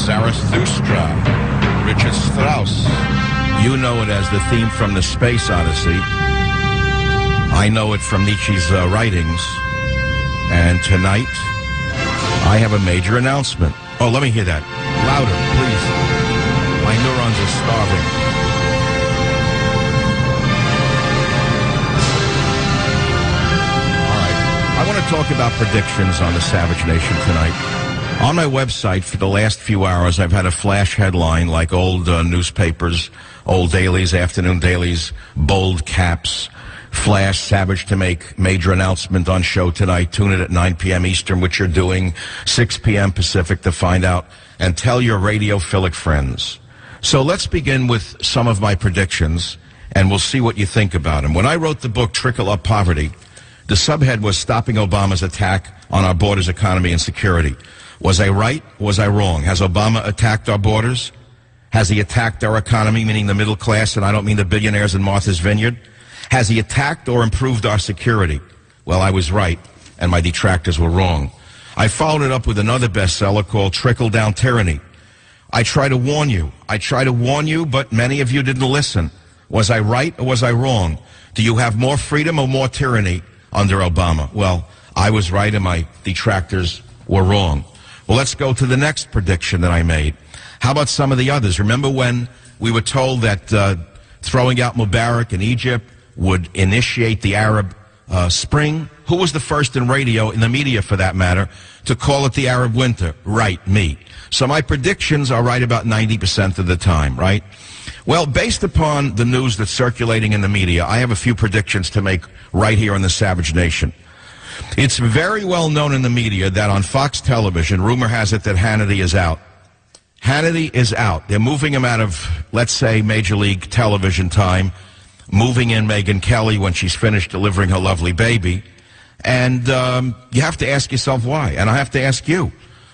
Zarathustra, Richard Strauss. You know it as the theme from the Space Odyssey. I know it from Nietzsche's writings. And tonight, I have a major announcement. Oh, let me hear that. Louder, please. My neurons are starving. All right. I want to talk about predictions on the Savage Nation tonight. On my website for the last few hours, I've had a flash headline like old newspapers, old dailies, afternoon dailies, bold caps, flash Savage to make major announcement on show tonight. Tune in at 9 p.m. Eastern, which you're doing, 6 p.m. Pacific to find out, and tell your radiophilic friends. So let's begin with some of my predictions, and we'll see what you think about them. When I wrote the book, Trickle Up Poverty, the subhead was Stopping Obama's Attack on Our Borders, Economy, and Security. Was I right? Was I wrong? Has Obama attacked our borders? Has he attacked our economy, meaning the middle class, and I don't mean the billionaires in Martha's Vineyard? Has he attacked or improved our security? Well, I was right, and my detractors were wrong. I followed it up with another bestseller called Trickle Down Tyranny. I try to warn you. I try to warn you, but many of you didn't listen. Was I right or was I wrong? Do you have more freedom or more tyranny under Obama? Well, I was right, and my detractors were wrong. Well, let's go to the next prediction that I made. How about some of the others? Remember when we were told that throwing out Mubarak in Egypt would initiate the Arab Spring? Who was the first in radio, in the media for that matter, to call it the Arab Winter? Right, me. So my predictions are right about 90% of the time, right? Well, based upon the news that's circulating in the media, I have a few predictions to make right here on the Savage Nation. It's very well known in the media that on Fox Television, rumor has it that Hannity is out. Hannity is out. They're moving him out of, let's say, Major League Television time, moving in Megyn Kelly when she's finished delivering her lovely baby. And you have to ask yourself why. And I have to ask you,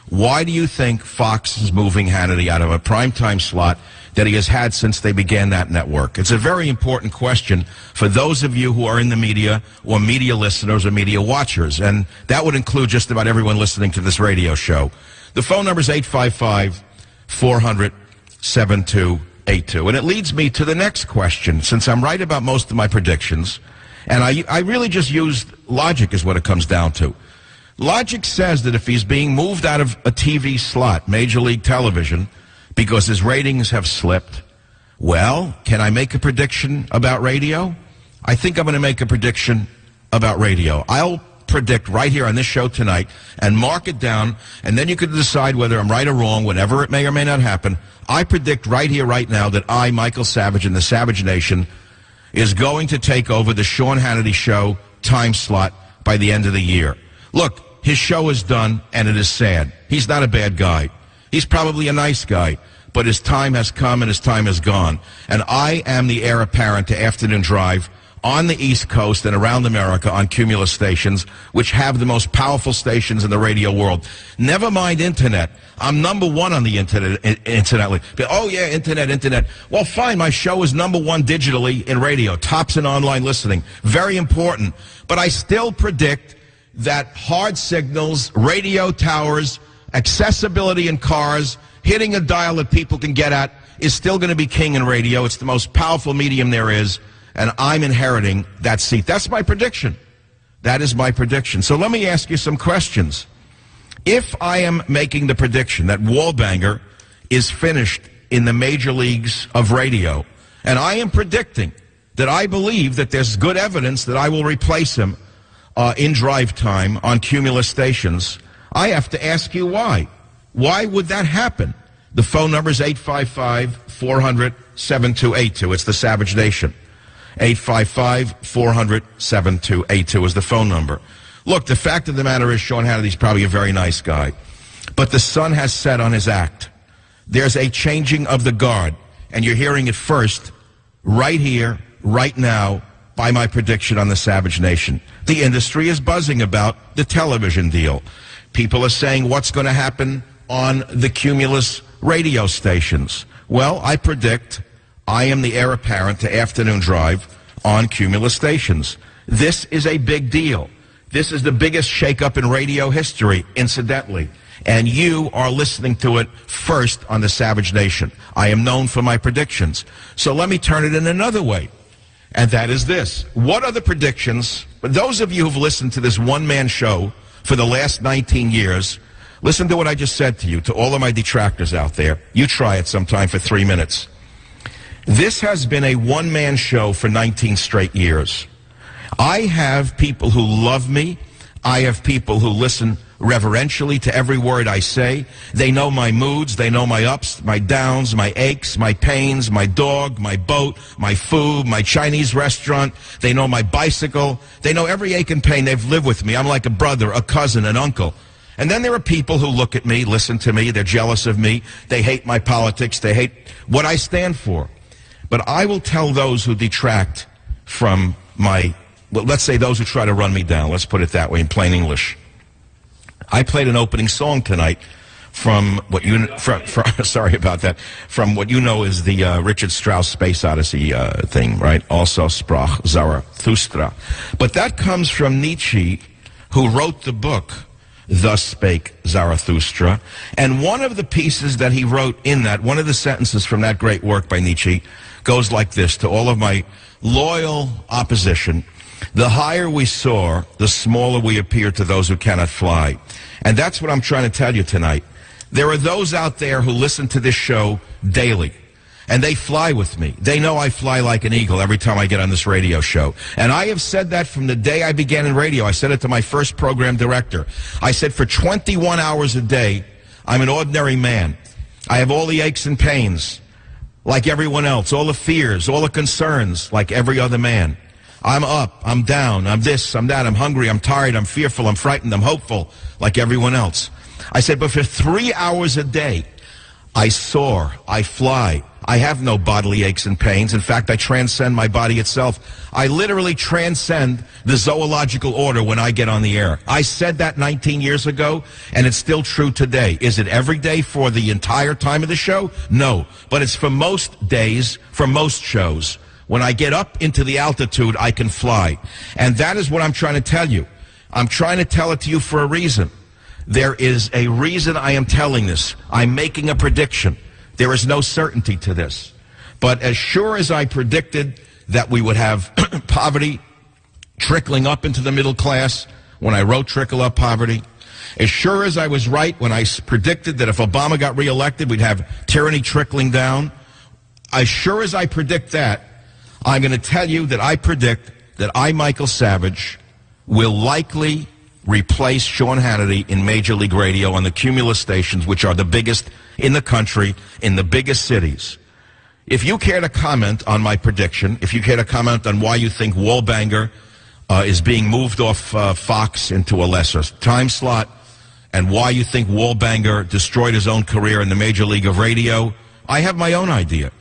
why do you think Fox is moving Hannity out of a primetime slot that he has had since they began that network? It's a very important question for those of you who are in the media or media listeners or media watchers, and that would include just about everyone listening to this radio show. The phone number is 855-400-7282, and it leads me to the next question. Since I'm right about most of my predictions, and I really just used logic is what it comes down to. Logic says that if he's being moved out of a TV slot, Major League Television, because his ratings have slipped, well, can I make a prediction about radio? I think I'm going to make a prediction about radio. I'll predict right here on this show tonight and mark it down, and then you can decide whether I'm right or wrong, whenever it may or may not happen. I predict right here, right now, that I, Michael Savage, and the Savage Nation is going to take over the Sean Hannity Show time slot by the end of the year. Look, his show is done, and it is sad. He's not a bad guy. He's probably a nice guy, but his time has come and his time has gone. And I am the heir apparent to Afternoon Drive on the East Coast and around America on Cumulus stations, which have the most powerful stations in the radio world. Never mind Internet. I'm number one on the Internet, incidentally. Oh, yeah, Internet. Well, fine, my show is number one digitally in radio, tops in online listening. Very important. But I still predict that hard signals, radio towers, accessibility in cars, hitting a dial that people can get at is still going to be king in radio. It's the most powerful medium there is, and I'm inheriting that seat. That's my prediction. That is my prediction. So let me ask you some questions. If I am making the prediction that Wallbanger is finished in the major leagues of radio, and I am predicting that I believe that there's good evidence that I will replace him in drive time on Cumulus stations, I have to ask you why. Why would that happen? The phone number is 855-400-7282. It's the Savage Nation. 855-400-7282 is the phone number. Look, the fact of the matter is Sean Hannity's probably a very nice guy, but the sun has set on his act. There's a changing of the guard, and you're hearing it first right here, right now, by my prediction on the Savage Nation. The industry is buzzing about the television deal. People are saying, what's going to happen on the Cumulus radio stations? Well, I predict I am the heir apparent to Afternoon Drive on Cumulus stations. This is a big deal. This is the biggest shakeup in radio history, incidentally. And you are listening to it first on the Savage Nation. I am known for my predictions. So let me turn it in another way. And that is this. What are the predictions? Those of you who've listened to this one-man show for the last 19 years, listen to what I just said to you, to all of my detractors out there. You try it sometime for 3 minutes. This has been a one-man show for 19 straight years. I have people who love me. I have people who listen reverentially to every word I say. They know my moods. They know my ups, my downs, my aches, my pains, my dog, my boat, my food, my Chinese restaurant. They know my bicycle. They know every ache and pain. They've lived with me. I'm like a brother, a cousin, an uncle. And then there are people who look at me, listen to me. They're jealous of me. They hate my politics. They hate what I stand for. But I will tell those who detract from my, well, let's say those who try to run me down. Let's put it that way in plain English. I played an opening song tonight from what you, sorry about that, from what you know is the Richard Strauss Space Odyssey thing, right? Also sprach Zarathustra. But that comes from Nietzsche, who wrote the book, Thus Spake Zarathustra. And one of the pieces that he wrote in that, one of the sentences from that great work by Nietzsche, goes like this to all of my loyal opposition. The higher we soar, the smaller we appear to those who cannot fly. And that's what I'm trying to tell you tonight. There are those out there who listen to this show daily, and they fly with me. They know I fly like an eagle every time I get on this radio show. And I have said that from the day I began in radio. I said it to my first program director. I said for 21 hours a day, I'm an ordinary man. I have all the aches and pains, like everyone else, all the fears, all the concerns, like every other man. I'm up, I'm down, I'm this, I'm that, I'm hungry, I'm tired, I'm fearful, I'm frightened, I'm hopeful, like everyone else. I said, but for 3 hours a day, I soar, I fly. I have no bodily aches and pains. In fact, I transcend my body itself. I literally transcend the zoological order when I get on the air. I said that 19 years ago, and it's still true today. Is it every day for the entire time of the show? No. But it's for most days, for most shows. When I get up into the altitude, I can fly. And that is what I'm trying to tell you. I'm trying to tell it to you for a reason. There is a reason I am telling this. I'm making a prediction. There is no certainty to this. But as sure as I predicted that we would have poverty trickling up into the middle class when I wrote Trickle Up Poverty, as sure as I was right when I predicted that if Obama got reelected, we'd have tyranny trickling down, as sure as I predict that, I'm going to tell you that I predict that I, Michael Savage, will likely replace Sean Hannity in Major League Radio on the Cumulus stations, which are the biggest in the country, in the biggest cities. If you care to comment on my prediction, if you care to comment on why you think Wallbanger is being moved off Fox into a lesser time slot, and why you think Wallbanger destroyed his own career in the Major League of Radio, I have my own idea.